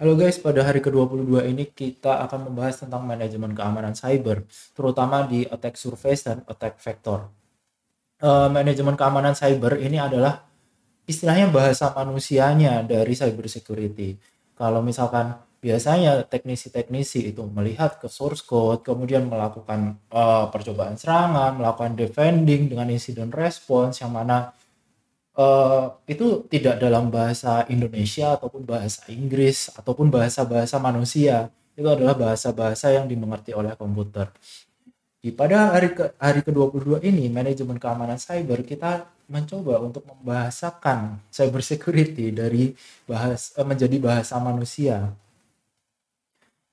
Halo guys, pada hari ke-22 ini kita akan membahas tentang manajemen keamanan cyber, terutama di attack surface dan attack vector. Manajemen keamanan cyber ini adalah istilahnya bahasa manusianya dari cyber security. Kalau misalkan biasanya teknisi-teknisi itu melihat ke source code, kemudian melakukan percobaan serangan, melakukan defending dengan incident response yang mana itu tidak dalam bahasa Indonesia ataupun bahasa Inggris ataupun bahasa-bahasa manusia. Itu adalah bahasa-bahasa yang dimengerti oleh komputer. Pada hari ke-22 ini, manajemen keamanan cyber, kita mencoba untuk membahasakan cyber security dari menjadi bahasa manusia.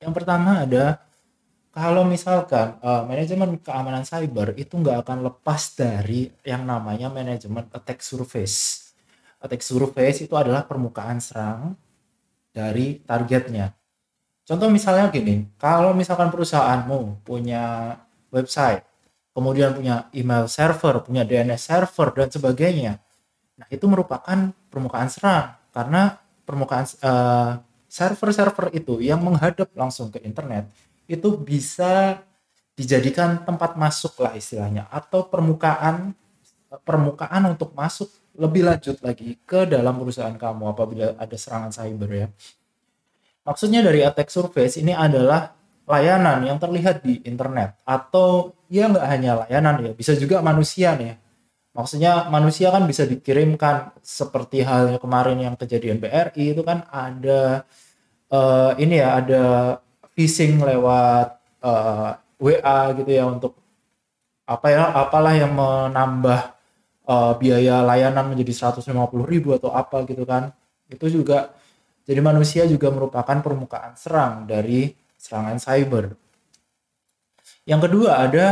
Yang pertama ada kalau misalkan manajemen keamanan cyber itu nggak akan lepas dari yang namanya manajemen attack surface. Attack surface itu adalah permukaan serang dari targetnya. Contoh misalnya gini, kalau misalkan perusahaanmu punya website, kemudian punya email server, punya DNS server dan sebagainya. Nah, itu merupakan permukaan serang karena permukaan server-server itu yang menghadap langsung ke internet itu bisa dijadikan tempat masuk lah istilahnya atau permukaan permukaan untuk masuk lebih lanjut lagi ke dalam perusahaan kamu apabila ada serangan cyber ya. Maksudnya dari attack surface ini adalah layanan yang terlihat di internet atau ya nggak hanya layanan ya, bisa juga manusia nih. Maksudnya manusia kan bisa dikirimkan seperti halnya kemarin yang kejadian BRI itu kan ada ini ya ada phishing lewat WA gitu ya untuk apalah yang menambah biaya layanan menjadi 150.000 atau apa gitu kan. Itu juga jadi manusia juga merupakan permukaan serang dari serangan cyber. Yang kedua ada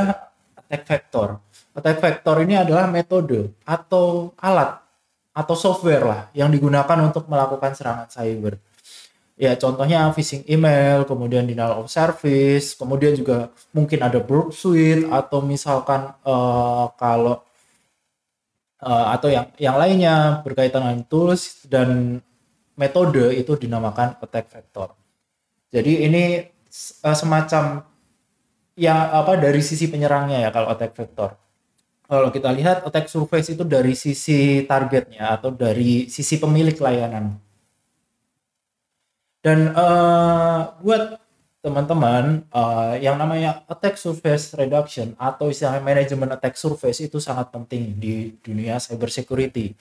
attack vector. Attack vector ini adalah metode atau alat atau software lah yang digunakan untuk melakukan serangan cyber. Ya contohnya phishing email, kemudian denial of service, kemudian juga mungkin ada burp suite atau misalkan kalau atau yang lainnya berkaitan dengan tools dan metode itu dinamakan attack vector. Jadi ini semacam ya dari sisi penyerangnya ya kalau attack vector. Kalau kita lihat attack surface itu dari sisi targetnya atau dari sisi pemilik layanan. Dan buat teman-teman yang namanya attack surface reduction atau istilahnya manajemen attack surface itu sangat penting di dunia cyber security.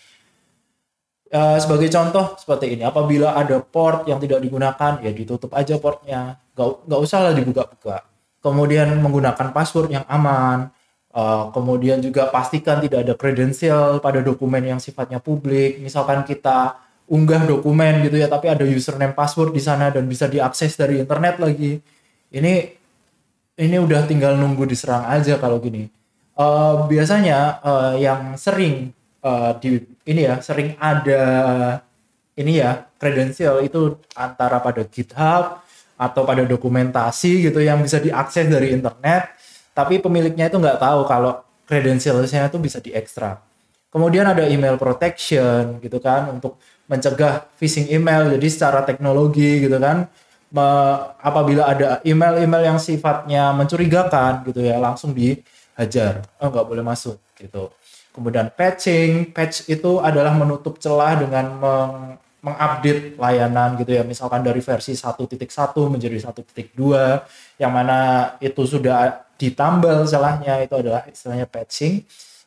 Sebagai contoh seperti ini, apabila ada port yang tidak digunakan ya ditutup aja portnya, nggak usah lah dibuka-buka. Kemudian menggunakan password yang aman, kemudian juga pastikan tidak ada kredensial pada dokumen yang sifatnya publik. Misalkan kita unggah dokumen gitu ya, tapi ada username password di sana dan bisa diakses dari internet lagi. Ini udah tinggal nunggu diserang aja kalau gini. Biasanya yang sering sering ada ini ya kredensial itu antara pada GitHub atau pada dokumentasi gitu yang bisa diakses dari internet, tapi pemiliknya itu nggak tahu kalau kredensialnya itu bisa diekstrak. Kemudian ada email protection gitu kan untuk mencegah phishing email. Jadi secara teknologi gitu kan apabila ada email-email yang sifatnya mencurigakan gitu ya langsung dihajar. Nggak boleh masuk gitu. Kemudian patch itu adalah menutup celah dengan mengupdate layanan gitu ya. Misalkan dari versi 1.1 menjadi 1.2 yang mana itu sudah ditambal celahnya, itu adalah istilahnya patching.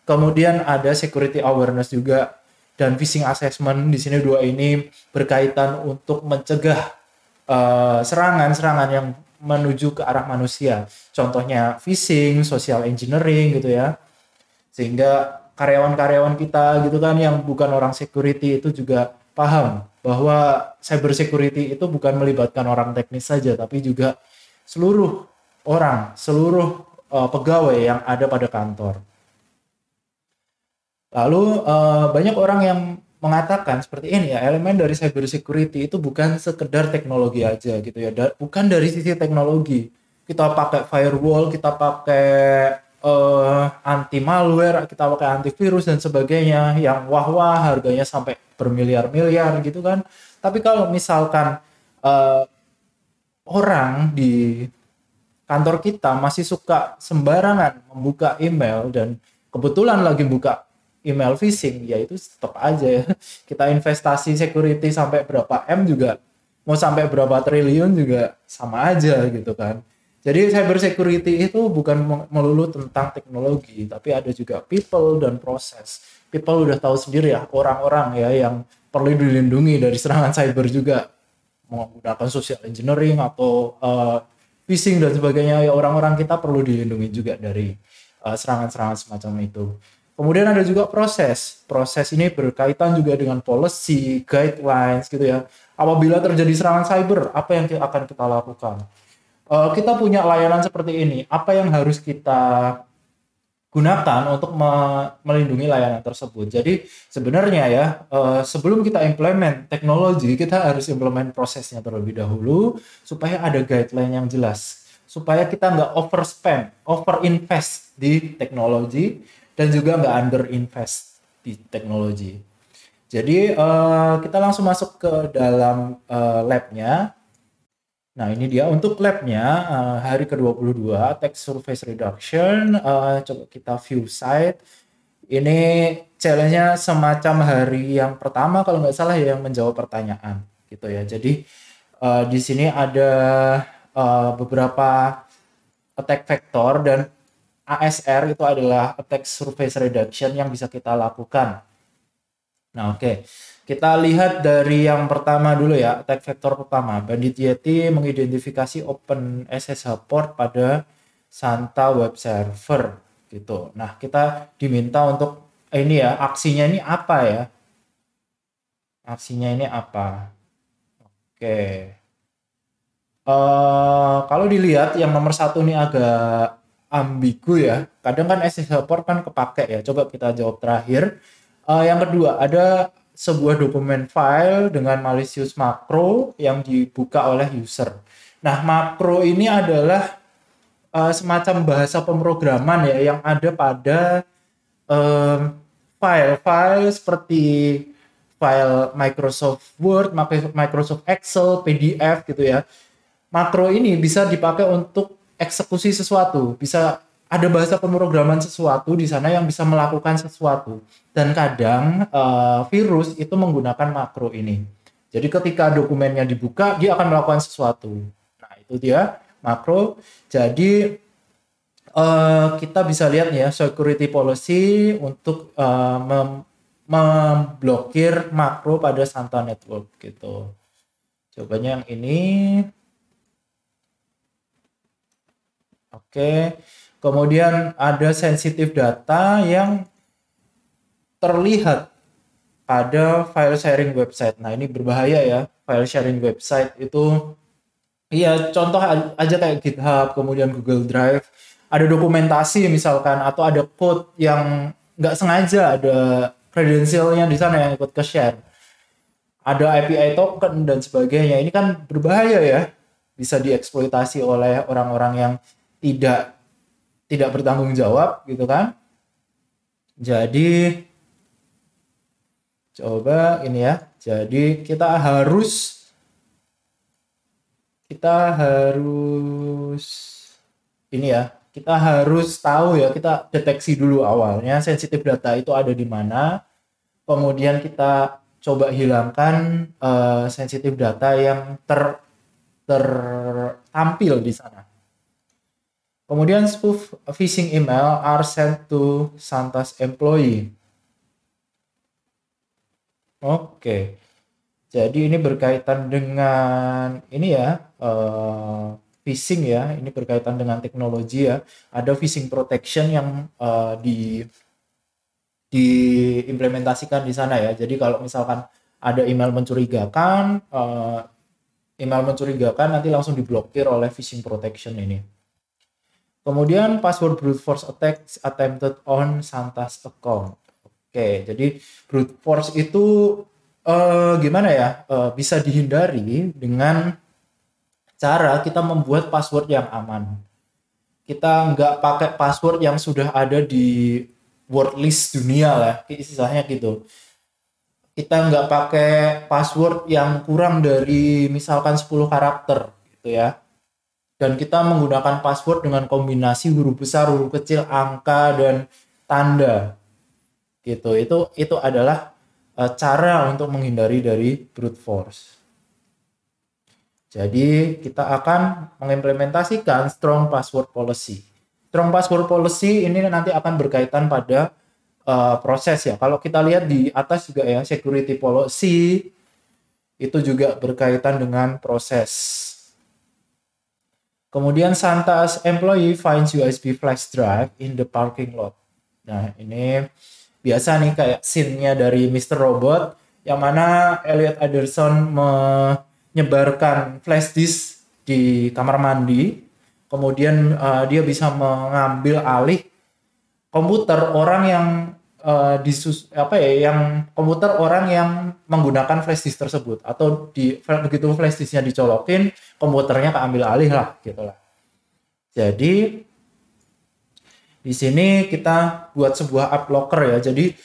Kemudian ada security awareness juga dan phishing assessment. Di sini dua ini berkaitan untuk mencegah serangan-serangan yang menuju ke arah manusia. Contohnya phishing, social engineering gitu ya. Sehingga karyawan-karyawan kita gitu kan yang bukan orang security itu juga paham bahwa cyber security itu bukan melibatkan orang teknis saja tapi juga seluruh orang, seluruh pegawai yang ada pada kantor. Lalu banyak orang yang mengatakan seperti ini ya, elemen dari cyber security itu bukan sekedar teknologi aja gitu ya, bukan dari sisi teknologi. Kita pakai firewall, kita pakai anti malware, kita pakai antivirus dan sebagainya yang wah-wah harganya sampai bermiliar-miliar gitu kan. Tapi kalau misalkan eh, orang di kantor kita masih suka sembarangan membuka email dan kebetulan lagi buka email phishing, ya itu tetap aja ya. Kita investasi security sampai berapa M juga, mau sampai berapa triliun juga sama aja gitu kan. Jadi cyber security itu bukan melulu tentang teknologi, tapi ada juga people dan proses. People udah tahu sendiri ya, orang-orang ya yang perlu dilindungi dari serangan cyber juga, menggunakan social engineering atau phishing dan sebagainya, ya orang-orang kita perlu dilindungi juga dari serangan-serangan semacam itu. Kemudian ada juga proses. Proses ini berkaitan juga dengan policy, guidelines gitu ya. Apabila terjadi serangan cyber, apa yang akan kita lakukan? Kita punya layanan seperti ini. Apa yang harus kita gunakan untuk melindungi layanan tersebut? Jadi sebenarnya ya, sebelum kita implement teknologi, kita harus implement prosesnya terlebih dahulu supaya ada guideline yang jelas. Supaya kita nggak overspend, overinvest di teknologi, dan juga nggak underinvest di teknologi. Jadi kita langsung masuk ke dalam labnya. Nah ini dia untuk labnya hari ke-22 Attack Surface Reduction. Coba kita view site. Ini challenge-nya semacam hari yang pertama kalau nggak salah ya, yang menjawab pertanyaan gitu ya. Jadi di sini ada beberapa attack vector dan ASR itu adalah attack surface reduction yang bisa kita lakukan. Nah oke. Kita lihat dari yang pertama dulu ya, attack vector pertama. Bandit Yeti mengidentifikasi open SSH port pada Santa web server gitu. Nah, kita diminta untuk ini ya, aksinya ini apa ya? Aksinya ini apa? Oke. Kalau dilihat yang nomor satu ini agak ambigu ya. Kadang kan SSH port kan kepake ya. Coba kita jawab terakhir. Yang kedua, ada sebuah dokumen file dengan malicious makro yang dibuka oleh user. Nah, makro ini adalah semacam bahasa pemrograman ya yang ada pada file-file seperti file Microsoft Word, Microsoft Excel, PDF gitu ya. Makro ini bisa dipakai untuk eksekusi sesuatu, bisa ada bahasa pemrograman sesuatu di sana yang bisa melakukan sesuatu. Dan kadang virus itu menggunakan makro ini. Jadi ketika dokumennya dibuka, dia akan melakukan sesuatu. Nah, itu dia makro. Jadi kita bisa lihat ya, security policy untuk memblokir makro pada Santa Network gitu. Cobanya yang ini. Oke. Kemudian ada sensitive data yang terlihat pada file sharing website. Nah, ini berbahaya ya. File sharing website itu, iya, contoh aja kayak GitHub, kemudian Google Drive. Ada dokumentasi misalkan, atau ada code yang nggak sengaja ada kredensialnya di sana yang ikut ke-share. Ada API token dan sebagainya. Ini kan berbahaya ya. Bisa dieksploitasi oleh orang-orang yang tidak bertanggung jawab gitu kan. Jadi coba ini ya. Jadi kita harus ini ya. Kita harus tahu ya, kita deteksi dulu awalnya sensitif data itu ada di mana. Kemudian kita coba hilangkan sensitif data yang tertampil di sana. Kemudian spoof phishing email are sent to Santa's employee. Oke. Jadi ini berkaitan dengan ini ya, phishing ya. Ini berkaitan dengan teknologi ya. Ada phishing protection yang diimplementasikan di sana ya. Jadi kalau misalkan ada email mencurigakan nanti langsung diblokir oleh phishing protection ini. Kemudian password brute force attacks attempted on Santa's account. Oke, jadi brute force itu gimana ya? Bisa dihindari dengan cara kita membuat password yang aman. Kita nggak pakai password yang sudah ada di word list dunia lah, istilahnya gitu. kita nggak pakai password yang kurang dari misalkan 10 karakter gitu ya. Dan kita menggunakan password dengan kombinasi huruf besar, huruf kecil, angka, dan tanda gitu. Itu adalah cara untuk menghindari dari brute force. Jadi kita akan mengimplementasikan strong password policy. Strong password policy ini nanti akan berkaitan pada proses ya. Kalau kita lihat di atas juga ya, security policy itu juga berkaitan dengan proses. Kemudian Santa's employee finds USB flash drive in the parking lot. Nah, ini biasa nih kayak scene-nya dari Mr. Robot yang mana Elliot Anderson menyebarkan flash disk di kamar mandi. Kemudian dia bisa mengambil alih komputer orang yang komputer orang yang menggunakan flash disk tersebut, atau begitu flash disknya dicolokin, komputernya keambil alih lah gitulah. Jadi di sini kita buat sebuah app locker ya. Jadi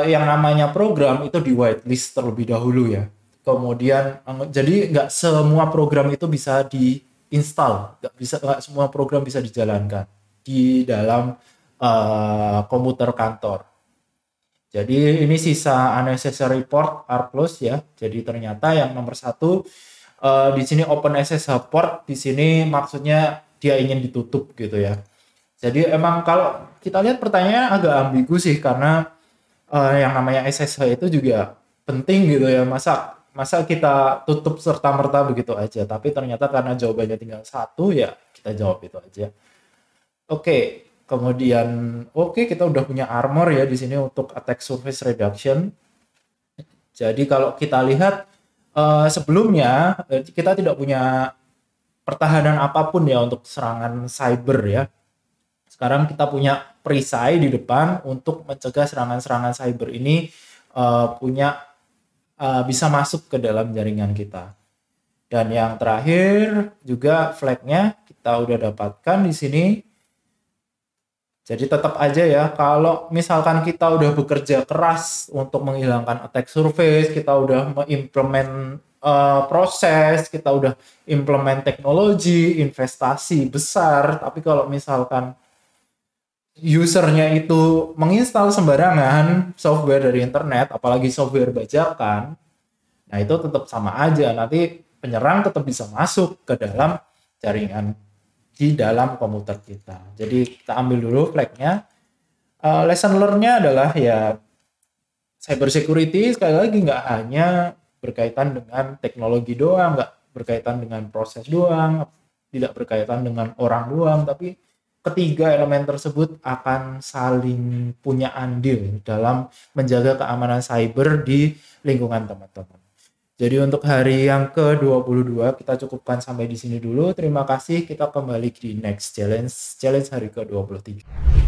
yang namanya program itu di whitelist terlebih dahulu ya. Kemudian jadi nggak semua program itu bisa diinstal, nggak semua program bisa dijalankan di dalam komputer kantor. Jadi ini sisa unnecessary port are closed ya. Jadi ternyata yang nomor 1 di sini open SSH port, di sini maksudnya dia ingin ditutup gitu ya. Jadi emang kalau kita lihat pertanyaannya agak ambigu sih, karena yang namanya SSH itu juga penting gitu ya. Masa kita tutup serta-merta begitu aja. Tapi ternyata karena jawabannya tinggal 1 ya kita jawab itu aja. Oke. Kemudian kita udah punya armor ya di sini untuk attack surface reduction. Jadi kalau kita lihat sebelumnya kita tidak punya pertahanan apapun ya untuk serangan cyber ya. Sekarang kita punya perisai di depan untuk mencegah serangan-serangan cyber ini bisa masuk ke dalam jaringan kita. Dan yang terakhir juga flagnya kita udah dapatkan di sini. Jadi tetap aja ya, kalau misalkan kita udah bekerja keras untuk menghilangkan attack surface, kita udah mengimplement proses, kita udah implement teknologi, investasi besar, tapi kalau misalkan usernya itu menginstal sembarangan software dari internet, apalagi software bajakan, nah itu tetap sama aja, nanti penyerang tetap bisa masuk ke dalam jaringan di dalam komputer kita. Jadi kita ambil dulu flagnya. Lesson learn-nya adalah ya cyber security sekali lagi nggak hanya berkaitan dengan teknologi doang, nggak berkaitan dengan proses doang, tidak berkaitan dengan orang doang, tapi ketiga elemen tersebut akan saling punya andil dalam menjaga keamanan cyber di lingkungan teman-teman. Jadi untuk hari yang ke-22 kita cukupkan sampai di sini dulu. Terima kasih, kita kembali di next challenge hari ke-23.